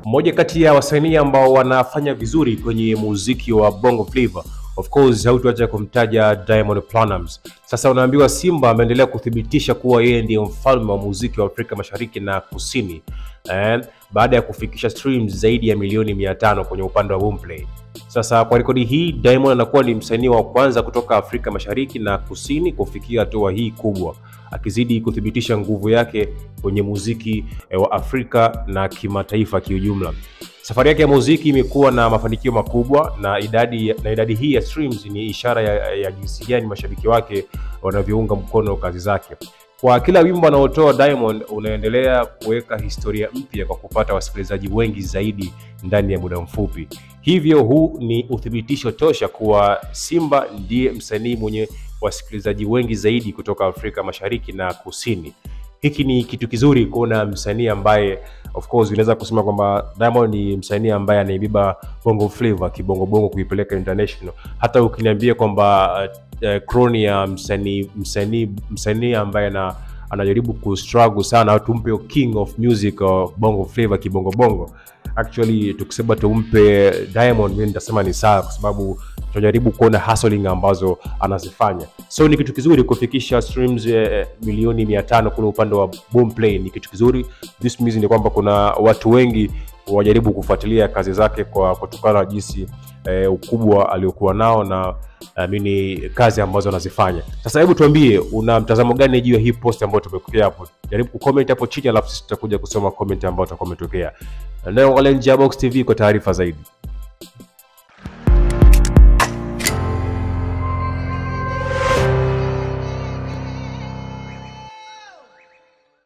Mmoja kati ya wasanii ambao wanafanya vizuri kwenye muziki wa Bongo Flava, of course hautuacha kumtaja Diamond Platnumz. Sasa unaambiwa Simba ameendelea kuthibitisha kuwa yeye ndiye mfalme wa muziki wa Afrika Mashariki na Kusini, baada ya kufikisha streams zaidi ya milioni 500 kwenye upande wa Boomplay. Sasa kwa rekodi hii, Diamond anakuwa ni msanii wa kwanza kutoka Afrika Mashariki na Kusini kufikia hatua hii kubwa, akizidi kuthibitisha nguvu yake kwenye muziki wa Afrika na kimataifa kiujumla. Safari yake ya muziki imekuwa na mafanikio makubwa, na idadi hii ya streams ni ishara ya jinsi gani mashabiki wake wanavyounga mkono kazi zake. Kwa kila wimbo anaotoa, Diamond unaendelea kuweka historia mpya kwa kupata wasikilizaji wengi zaidi ndani ya muda mfupi. Hivyo huu ni uthibitisho tosha kuwa Simba ndiye msanii mwenye wasikilizaji wengi zaidi kutoka Afrika Mashariki na Kusini. Hiki ni kitu kizuri kuona msanii ambaye, of course unaweza kusema kwamba Diamond ni msanii ambaye anaibeba Bongo Flava kibongo bongo kuipeleka international. Hata ukiniambia kwamba kroni ya msanii ambaye anajaribu kustruggle sana tumpe king of music Bongo Flava kibongo bongo, actually tukisema tumpe Diamond, mimi nitasema ni sawa, kwa sababu tunajaribu kuona hustling ambazo anazifanya. So ni kitu kizuri kufikisha streams milioni 500 kule upande wa Boomplay, ni kitu kizuri. This means ni kwamba kuna watu wengi wajaribu kufuatilia kazi zake kwa kutokana na jinsi ukubwa aliokuwa nao na mimi kazi ambazo anazifanya. Sasa hebu tuambie una mtazamo gani juu ya hii post ambayo tumekuwekea hapo. Jaribu kucomment hapo chini, alafu sisi tutakuja kusoma comment ambayo utakometokea. Na leo Nje ya Box TV kwa taarifa zaidi.